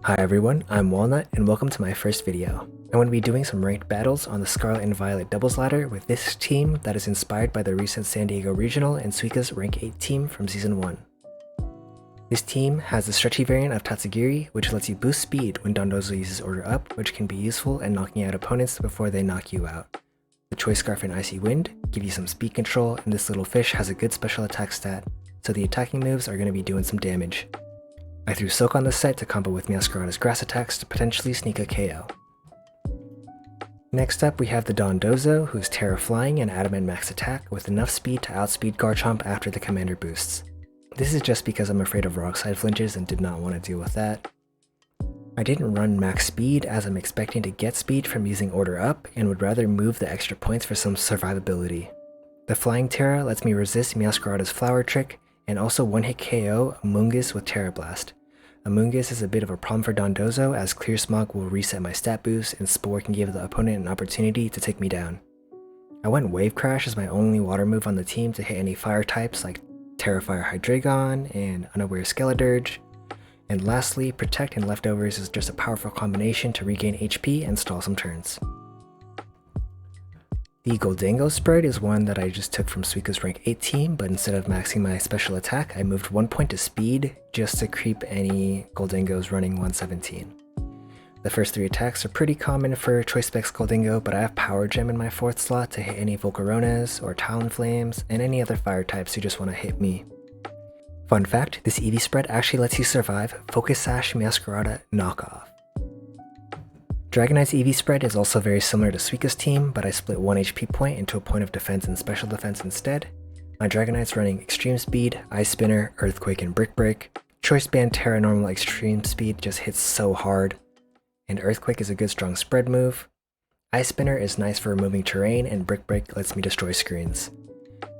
Hi everyone, I'm Walnut and welcome to my first video. I'm going to be doing some ranked battles on the Scarlet and Violet doubles ladder with this team that is inspired by the recent San Diego Regional and Suica's rank 8 team from season 1. This team has the stretchy variant of Tatsugiri, which lets you boost speed when Dondozo uses order up, which can be useful in knocking out opponents before they knock you out. The Choice Scarf and Icy Wind give you some speed control, and this little fish has a good special attack stat, so the attacking moves are going to be doing some damage. I threw Soak on the set to combo with Scarlet's grass attacks to potentially sneak a KO. Next up we have the Dondozo, who's Terra Flying and Adamant Max attack with enough speed to outspeed Garchomp after the commander boosts. This is just because I'm afraid of rock side flinches and did not want to deal with that. I didn't run max speed as I'm expecting to get speed from using order up and would rather move the extra points for some survivability. The Flying Terra lets me resist Meowscarada's Flower Trick and also one-hit KO Amoonguss with Terra Blast. Amoonguss is a bit of a problem for Dondozo as Clear Smog will reset my stat boost and Spore can give the opponent an opportunity to take me down. I went Wave Crash as my only water move on the team to hit any fire types like Terrafire Hydreigon and Unaware Skeledirge. And lastly, Protect and Leftovers is just a powerful combination to regain HP and stall some turns. The Goldango spread is one that I just took from Suica's rank 8 team, but instead of maxing my special attack, I moved 1 point to speed just to creep any Goldangos running 117. The first 3 attacks are pretty common for Choice Specs Goldango, but I have Power Gem in my 4th slot to hit any Volcaronas or Talonflames and any other fire types who just want to hit me. Fun fact, this EV spread actually lets you survive Focus Sash Meowscarada knockoff. Dragonite's EV spread is also very similar to Suica's team, but I split 1 HP point into a point of defense and special defense instead. My Dragonite's running Extreme Speed, Ice Spinner, Earthquake, and Brick Break. Choice Band Terra Normal Extreme Speed just hits so hard, and Earthquake is a good strong spread move. Ice Spinner is nice for removing terrain, and Brick Break lets me destroy screens.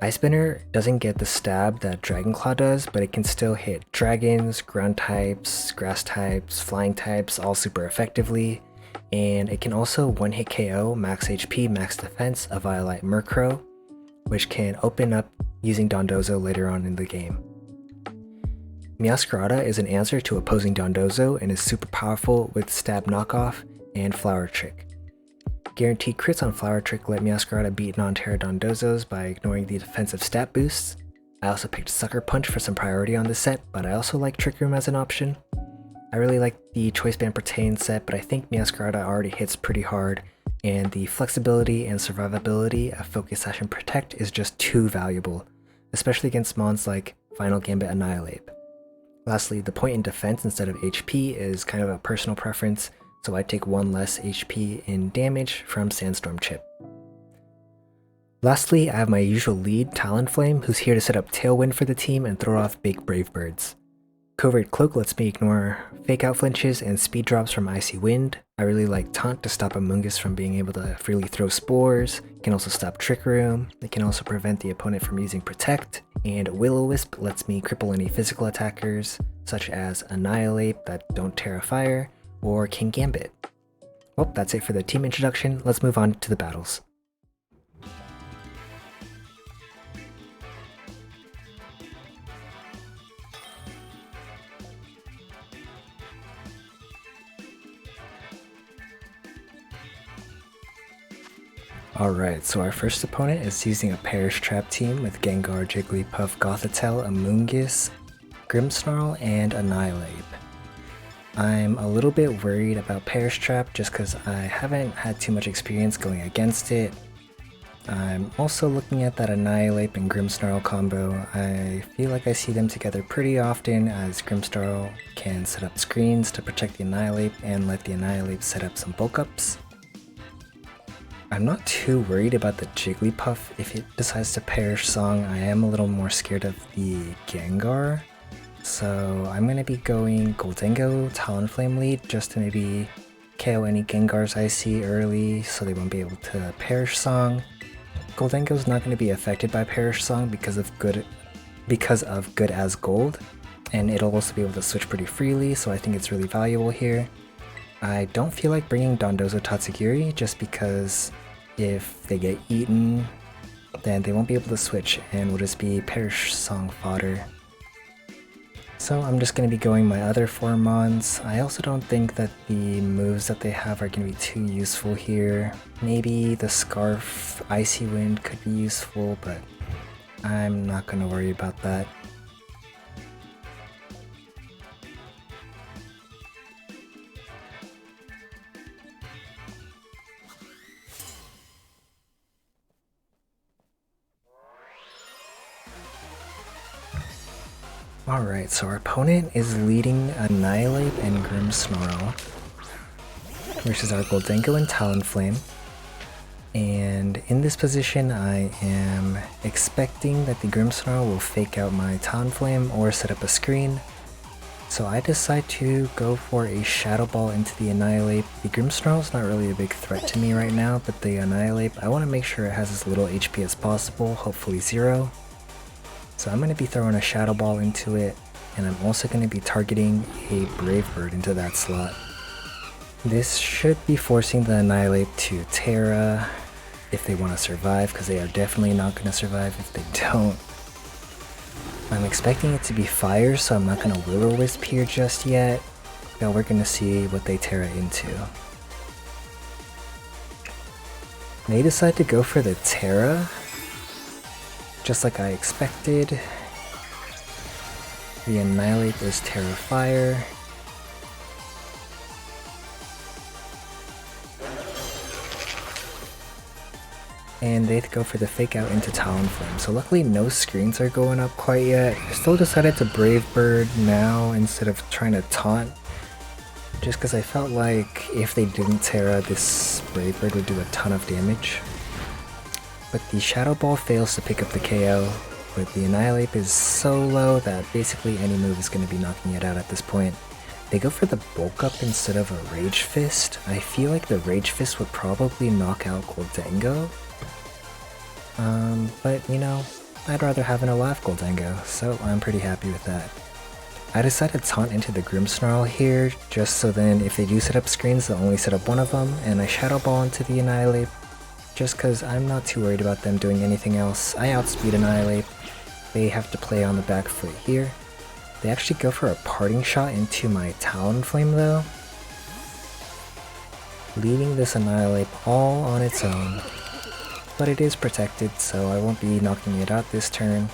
Ice Spinner doesn't get the stab that Dragon Claw does, but it can still hit dragons, ground types, grass types, flying types all super effectively, and it can also one-hit KO max HP, max defense a Violet Murkrow, which can open up using Dondozo later on in the game. Meowscarada is an answer to opposing Dondozo and is super powerful with Stab Knockoff and Flower Trick. Guaranteed crits on Flower Trick let Meowscarada beat non-Terra Dondozos by ignoring the defensive stat boosts. I also picked Sucker Punch for some priority on this set, but I also like Trick Room as an option. I really like the Choice Band Pertain set, but I think Meowscarada already hits pretty hard, and the flexibility and survivability of Focus Sash and Protect is just too valuable, especially against mons like Final Gambit Annihilate. Lastly, the point in defense instead of HP is kind of a personal preference, so I take 1 less HP in damage from Sandstorm Chip. Lastly, I have my usual lead, Talonflame, who's here to set up Tailwind for the team and throw off big Brave Birds. Covert Cloak lets me ignore fake out flinches and speed drops from Icy Wind. I really like Taunt to stop Amoonguss from being able to freely throw spores. It can also stop Trick Room. It can also prevent the opponent from using Protect. And Will-O-Wisp lets me cripple any physical attackers, such as Annihilate that don't Terra Fire, or King Gambit. Well, that's it for the team introduction. Let's move on to the battles. Alright, so our first opponent is using a Perish Trap team with Gengar, Jigglypuff, Gothitelle, Amoonguss, Grimmsnarl, and Annihilate. I'm a little bit worried about Perish Trap just because I haven't had too much experience going against it. I'm also looking at that Annihilate and Grimmsnarl combo. I feel like I see them together pretty often as Grimmsnarl can set up screens to protect the Annihilate and let the Annihilate set up some bulk ups. I'm not too worried about the Jigglypuff if it decides to Perish Song. I am a little more scared of the Gengar. So I'm going to be going Goldango, Talonflame lead just to maybe KO any Gengars I see early so they won't be able to Perish Song. Goldango's not going to be affected by Perish Song because of good as gold, and it'll also be able to switch pretty freely, so I think it's really valuable here. I don't feel like bringing Dondozo Tatsugiri just because if they get eaten, then they won't be able to switch and will just be Perish Song fodder. So I'm just going to be going my other 4 mons. I also don't think that the moves that they have are going to be too useful here. Maybe the Scarf Icy Wind could be useful, but I'm not going to worry about that. Alright, so our opponent is leading Annihilate and Grimmsnarl versus our Goldengo and Talonflame. And in this position, I am expecting that the Grimmsnarl will fake out my Talonflame or set up a screen. So I decide to go for a Shadow Ball into the Annihilate. The Grimmsnarl is not really a big threat to me right now, but the Annihilate, I want to make sure it has as little HP as possible, hopefully 0. So I'm going to be throwing a Shadow Ball into it, and I'm also going to be targeting a Brave Bird into that slot. This should be forcing the Annihilate to Terra if they want to survive, because they are definitely not going to survive if they don't. I'm expecting it to be Fire, so I'm not going to Will-O-Wisp here just yet, but we're going to see what they Terra into. They decide to go for the Terra, just like I expected. The Annihilate is Terra Fire. And they go for the fake out into Talonflame. So luckily no screens are going up quite yet. I still decided to Brave Bird now instead of trying to taunt. Just because I felt like if they didn't Terra, this Brave Bird would do a ton of damage. But the Shadow Ball fails to pick up the KO, but the Annihilate is so low that basically any move is going to be knocking it out at this point. They go for the Bulk Up instead of a Rage Fist. I feel like the Rage Fist would probably knock out Goldengo. But you know, I'd rather have an alive Goldengo, so I'm pretty happy with that. I decided to taunt into the Grimmsnarl here, just so then if they do set up screens, they'll only set up one of them, and I Shadow Ball into the Annihilate. Just because I'm not too worried about them doing anything else. I outspeed Annihilate. They have to play on the back foot here. They actually go for a Parting Shot into my Talonflame though, leaving this Annihilate all on its own. But it is protected, so I won't be knocking it out this turn.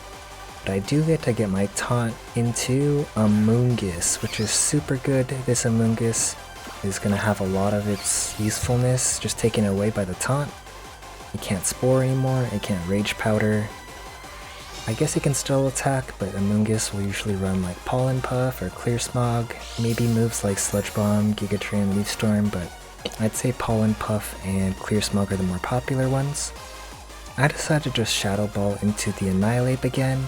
But I do get to get my taunt into Amoonguss, which is super good. This Amoonguss is going to have a lot of its usefulness just taken away by the taunt. It can't Spore anymore, it can't Rage Powder. I guess it can still attack, but Amoonguss will usually run like Pollen Puff or Clear Smog, maybe moves like Sludge Bomb, Giga Drain, Leaf Storm, but I'd say Pollen Puff and Clear Smog are the more popular ones. I decided to just Shadow Ball into the Annihilate again.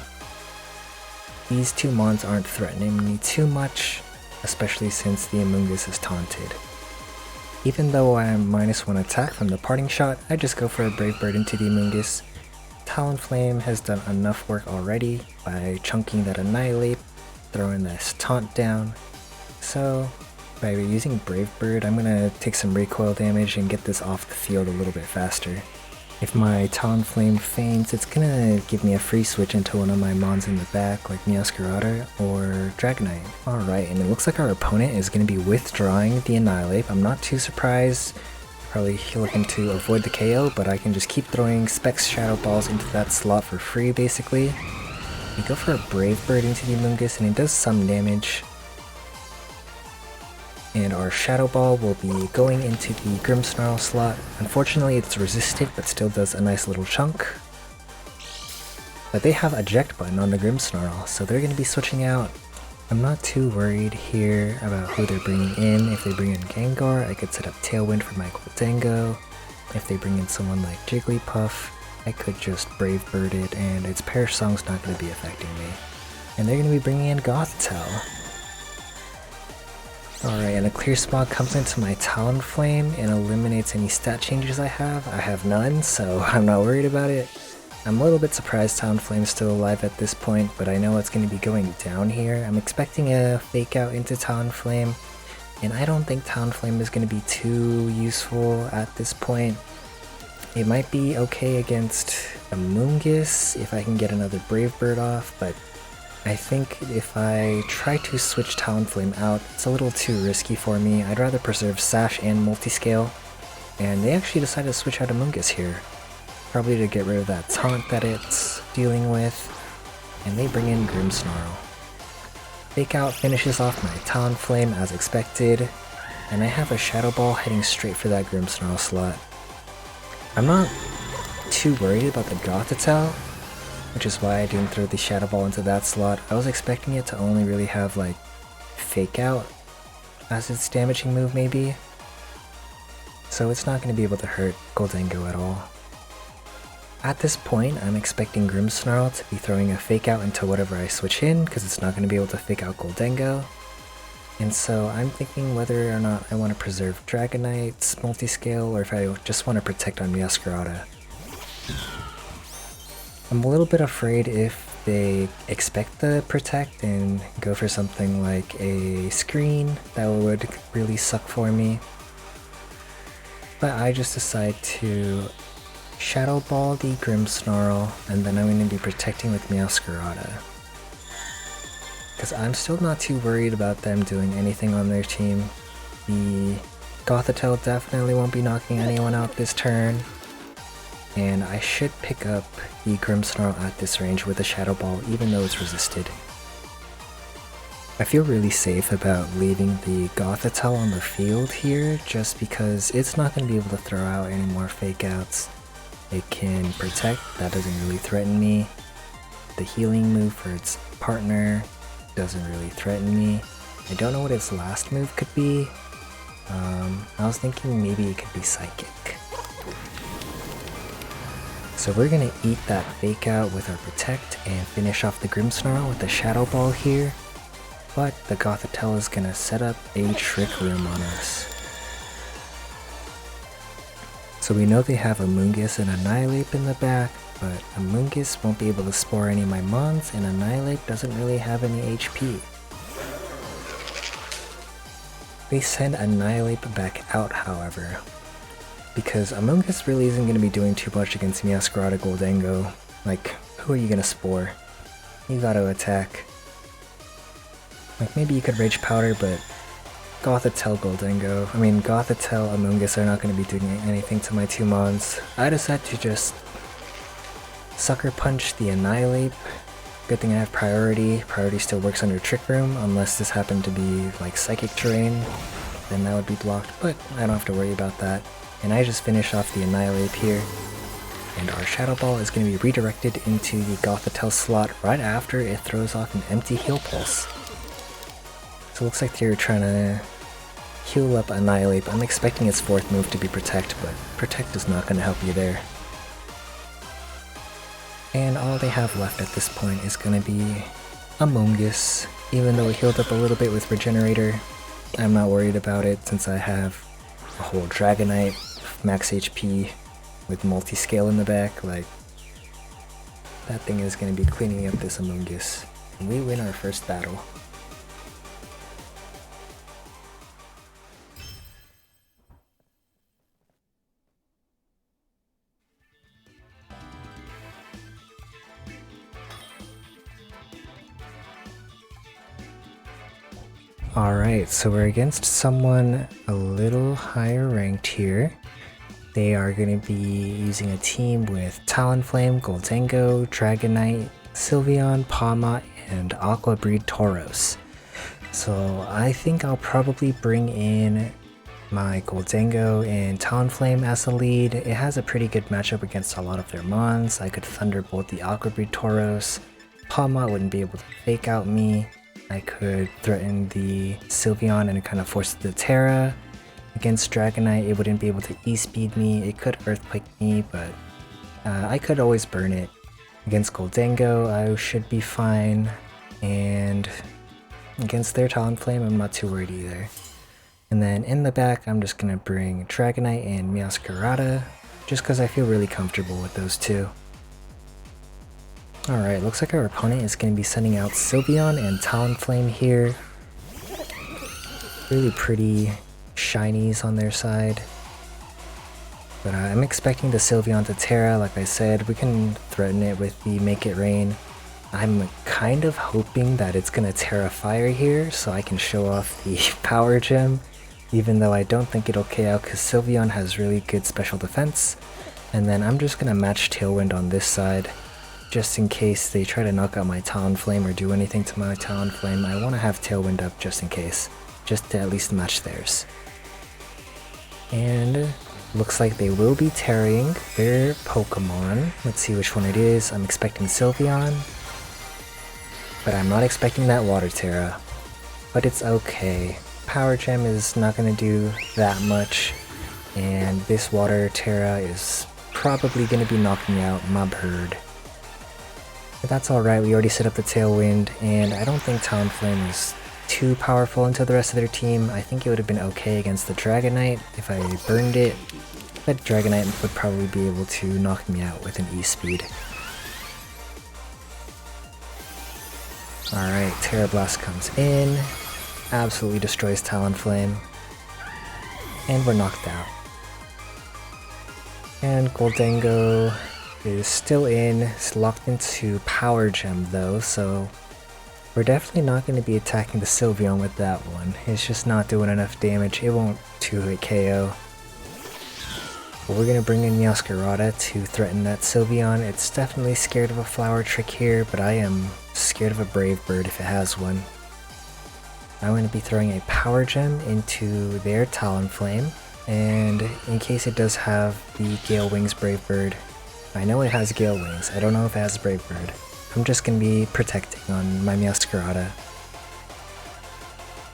These two mons aren't threatening me too much, especially since the Amoonguss is taunted. Even though I am -1 attack from the Parting Shot, I just go for a Brave Bird into the Amoonguss. Talonflame has done enough work already by chunking that Annihilate, throwing this taunt down. So by using Brave Bird, I'm gonna take some recoil damage and get this off the field a little bit faster. If my Talonflame faints, it's gonna give me a free switch into one of my mons in the back, like Meowscarada or Dragonite. Alright, and it looks like our opponent is gonna be withdrawing the Annihilate. I'm not too surprised. Probably looking to avoid the KO, but I can just keep throwing Specs Shadow Balls into that slot for free, basically. We go for a Brave Bird into the Amoonguss, and it does some damage. And our Shadow Ball will be going into the Grimmsnarl slot. Unfortunately, it's resisted, but still does a nice little chunk. But they have eject button on the Grimmsnarl, so they're going to be switching out. I'm not too worried here about who they're bringing in. If they bring in Gengar, I could set up Tailwind for my Goldengo. If they bring in someone like Jigglypuff, I could just Brave Bird it, and its Perish Song's not going to be affecting me. And they're going to be bringing in Gothitelle. Alright, and a Clear Smog comes into my Talonflame and eliminates any stat changes I have. I have none, so I'm not worried about it. I'm a little bit surprised Talonflame's still alive at this point, but I know it's going to be going down here. I'm expecting a fake out into Talonflame, and I don't think Talonflame is going to be too useful at this point. It might be okay against Amoonguss if I can get another Brave Bird off, but I think if I try to switch Talonflame out, it's a little too risky for me. I'd rather preserve Sash and Multiscale. And they actually decided to switch out Amoonguss here. Probably to get rid of that taunt that it's dealing with. And they bring in Grimmsnarl. Fake Out finishes off my Talonflame as expected. And I have a Shadow Ball heading straight for that Grimmsnarl slot. I'm not too worried about the Gothitelle, which is why I didn't throw the Shadow Ball into that slot. I was expecting it to only really have like Fake Out as its damaging move maybe. So it's not going to be able to hurt Gholdengo at all. At this point, I'm expecting Grimmsnarl to be throwing a Fake Out into whatever I switch in, because it's not going to be able to Fake Out Gholdengo. And so I'm thinking whether or not I want to preserve Dragonite's Multiscale, or if I just want to protect on Meowscarada. I'm a little bit afraid if they expect the Protect and go for something like a Screen, that would really suck for me. But I just decide to Shadow Ball the Grimmsnarl, and then I'm going to be protecting with Meowscarada. Because I'm still not too worried about them doing anything on their team. The Gothitelle definitely won't be knocking anyone out this turn. And I should pick up the Grimmsnarl at this range with a Shadow Ball, even though it's resisted. I feel really safe about leaving the Gothitelle on the field here, just because it's not going to be able to throw out any more Fake Outs. It can protect, that doesn't really threaten me. The healing move for its partner doesn't really threaten me. I don't know what its last move could be. I was thinking maybe it could be Psychic. So we're gonna eat that Fake Out with our Protect and finish off the Grimmsnarl with the Shadow Ball here. But the Gothitelle is gonna set up a Trick Room on us. So we know they have Amoonguss and Annihilate in the back, but Amoonguss won't be able to spore any of my mons, and Annihilate doesn't really have any HP. They send Annihilate back out, however, because Amoonguss really isn't going to be doing too much against Meowscarada Gholdengo. Like, who are you going to spore? You gotta attack. Like, maybe you could Rage Powder, but Gothitelle Amoonguss are not going to be doing anything to my two mons. I decided to just Sucker Punch the Annihilate. Good thing I have priority. Priority still works under Trick Room, unless this happened to be like Psychic Terrain, then that would be blocked, but I don't have to worry about that. And I just finish off the Annihilate here, and our Shadow Ball is going to be redirected into the Gothitelle slot right after it throws off an empty Heal Pulse. So it looks like they're trying to heal up Annihilate. I'm expecting its fourth move to be Protect, but Protect is not going to help you there. And all they have left at this point is going to be Amoonguss. Even though it healed up a little bit with Regenerator, I'm not worried about it since I have a whole Dragonite, max HP, with Multiscale in the back. Like, that thing is going to be cleaning up this Amoonguss. And we win our first battle. Alright, so we're against someone a little higher ranked here. They are going to be using a team with Talonflame, Gholdengo, Dragonite, Sylveon, Pawmot, and Aqua Breed Tauros. So I think I'll probably bring in my Gholdengo and Talonflame as the lead. It has a pretty good matchup against a lot of their mons. I could Thunderbolt the Aqua Breed Tauros. Pawmot wouldn't be able to Fake Out me. I could threaten the Sylveon and kind of force the Terra. Against Dragonite, it wouldn't be able to E-Speed me. It could Earthquake me, but I could always burn it. Against Gholdengo, I should be fine. And against their Talonflame, I'm not too worried either. And then in the back, I'm just going to bring Dragonite and Meowscarada, just because I feel really comfortable with those two. Alright, looks like our opponent is going to be sending out Sylveon and Talonflame here. Really pretty shinies on their side. But I'm expecting the Sylveon to Terra. Like I said, we can threaten it with the Make It Rain. I'm kind of hoping that it's gonna Terra Fire here so I can show off the Power Gem, even though I don't think it'll KO because Sylveon has really good special defense. And then I'm just gonna match Tailwind on this side, just in case they try to knock out my Talonflame or do anything to my Talonflame. I want to have Tailwind up just in case, just to at least match theirs. And looks like they will be Terrying their Pokemon. Let's see which one it is. I'm expecting Sylveon, but I'm not expecting that Water Terra. But it's okay. Power Gem is not going to do that much, and this Water Terra is probably going to be knocking out my bird. But that's alright, we already set up the Tailwind, and I don't think Talonflame is too powerful into the rest of their team. I think it would have been okay against the Dragonite if I burned it, but Dragonite would probably be able to knock me out with an E-Speed. Alright, Terra Blast comes in, absolutely destroys Talonflame, and we're knocked out. And Goldengo is still in, it's locked into Power Gem though, so we're definitely not going to be attacking the Sylveon with that one. It's just not doing enough damage, it won't 2-hit KO. But we're going to bring in Meowscarada to threaten that Sylveon. It's definitely scared of a Flower Trick here, but I am scared of a Brave Bird if it has one. I'm going to be throwing a Power Gem into their Talonflame, and in case it does have the Gale Wings Brave Bird, I know it has Gale Wings, I don't know if it has Brave Bird. I'm just going to be protecting on my Meowscarada.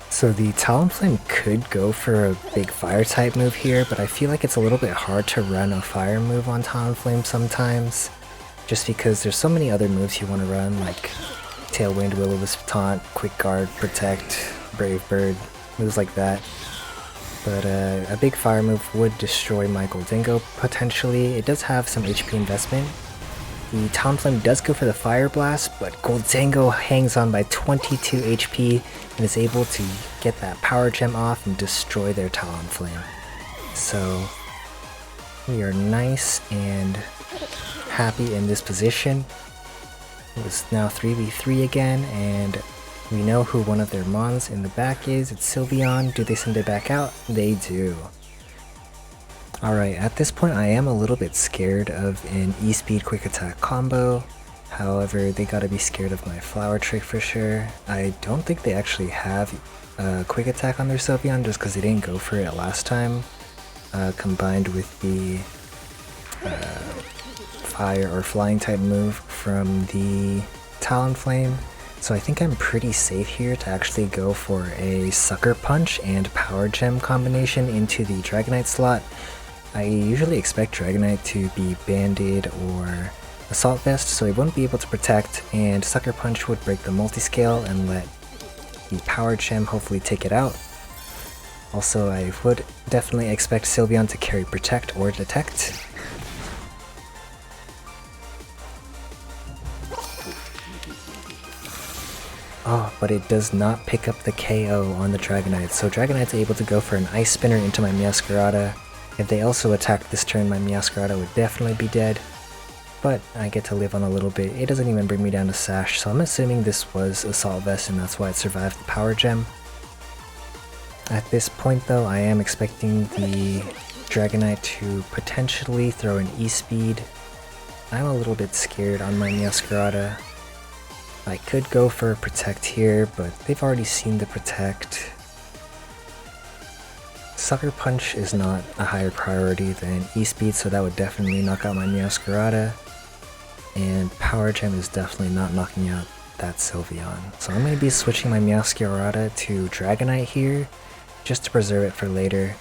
So the Talonflame could go for a big Fire type move here, but I feel like it's a little bit hard to run a Fire move on Talonflame sometimes, just because there's so many other moves you want to run, like Tailwind, Will-O-Wisp, Taunt, Quick Guard, Protect, Brave Bird, moves like that. But a big Fire move would destroy my Goldengo potentially. It does have some HP investment. The Talonflame does go for the Fire Blast, but Goldengo hangs on by 22 HP and is able to get that Power Gem off and destroy their Talonflame. So we are nice and happy in this position. It's now 3v3 again, and we know who one of their Mons in the back is. It's Sylveon. Do they send it back out? They do. Alright, at this point I am a little bit scared of an E-Speed Quick Attack combo. However, they gotta be scared of my Flower Trick for sure. I don't think they actually have a Quick Attack on their Sylveon just because they didn't go for it last time. Combined with the Fire or Flying type move from the Talonflame. So I think I'm pretty safe here to actually go for a Sucker Punch and Power Gem combination into the Dragonite slot. I usually expect Dragonite to be Banded or Assault Vest, so it wouldn't be able to protect, and Sucker Punch would break the multiscale and let the Power Gem hopefully take it out. Also, I would definitely expect Sylveon to carry Protect or Detect. Oh, but it does not pick up the KO on the Dragonite, so Dragonite's able to go for an Ice Spinner into my Meowscarada. If they also attacked this turn, my Meowscarada would definitely be dead. But I get to live on a little bit. It doesn't even bring me down to Sash, so I'm assuming this was Assault Vest and that's why it survived the Power Gem. At this point though, I am expecting the Dragonite to potentially throw an E-Speed. I'm a little bit scared on my Meowscarada. I could go for a Protect here, but they've already seen the Protect. Sucker Punch is not a higher priority than E-Speed, so that would definitely knock out my Meowscarada. And Power Gem is definitely not knocking out that Sylveon. So I'm going to be switching my Meowscarada to Dragonite here, just to preserve it for later.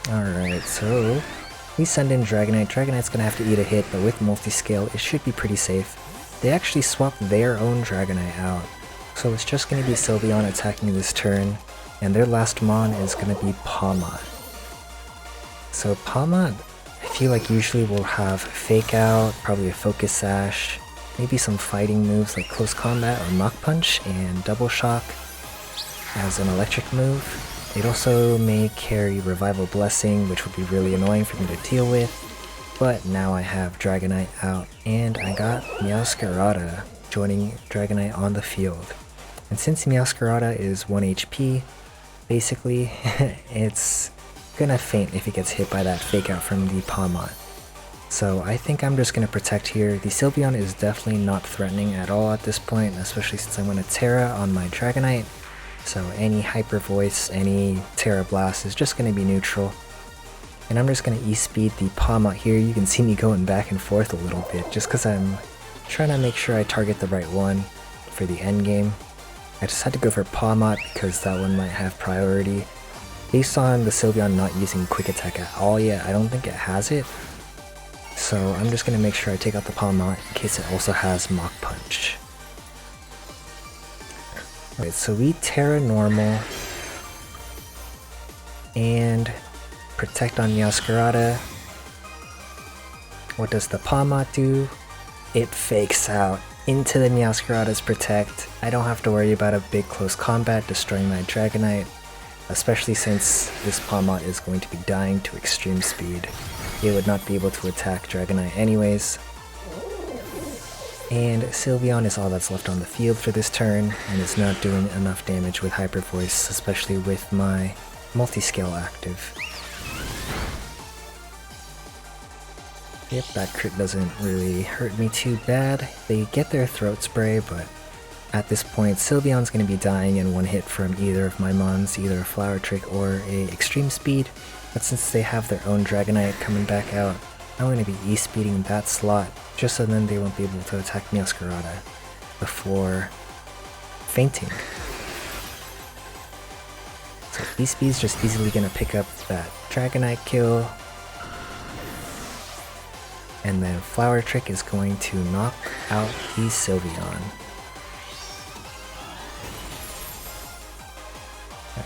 Alright, so we send in Dragonite. Dragonite's going to have to eat a hit, but with multiscale it should be pretty safe. They actually swapped their own Dragonite out, so it's just going to be Sylveon attacking this turn, and their last Mon is going to be Pawmot. So Pawmot, I feel like usually will have Fake Out, probably a Focus Sash, maybe some fighting moves like Close Combat or Mach Punch and Double Shock as an electric move. It also may carry Revival Blessing, which would be really annoying for me to deal with, but now I have Dragonite out, and I got Meowscarada joining Dragonite on the field. And since Meowscarada is 1 HP, basically, it's gonna faint if it gets hit by that fake out from the Pawmot. So I think I'm just gonna protect here. The Sylveon is definitely not threatening at all at this point, especially since I'm gonna Terra on my Dragonite. So any Hyper Voice, any Terra Blast is just gonna be neutral. And I'm just gonna E-Speed the Pawmot here. You can see me going back and forth a little bit just because I'm trying to make sure I target the right one for the end game. I just had to go for Pawmot because that one might have priority. Based on the Sylveon not using Quick Attack at all yet, I don't think it has it. So I'm just going to make sure I take out the Pawmot in case it also has Mach Punch. Alright, so we Terra Normal and protect on Meowscarada. What does the Pawmot do? It fakes out into the Meowscarada's Protect. I don't have to worry about a big close combat destroying my Dragonite, especially since this Pawmot is going to be dying to extreme speed. It would not be able to attack Dragonite anyways. And Sylveon is all that's left on the field for this turn, and is not doing enough damage with Hyper Voice, especially with my multi-scale active. Yep, that crit doesn't really hurt me too bad. They get their Throat Spray, but at this point Sylveon's going to be dying in one hit from either of my mons, either a Flower Trick or a Extreme Speed. But since they have their own Dragonite coming back out, I'm going to be E-Speeding that slot, just so then they won't be able to attack Meowscarada before fainting. So E-Speed's just easily going to pick up that Dragonite kill. And then Flower Trick is going to knock out the Sylveon.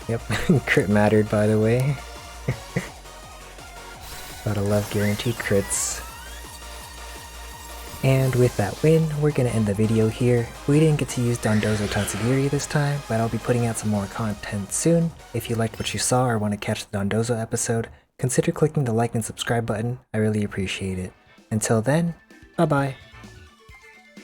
Yep, crit mattered by the way. Gotta love guaranteed crits. And with that win, we're gonna end the video here. We didn't get to use Dondozo Tatsugiri this time, but I'll be putting out some more content soon. If you liked what you saw or want to catch the Dondozo episode, consider clicking the like and subscribe button. I really appreciate it. Until then, bye bye.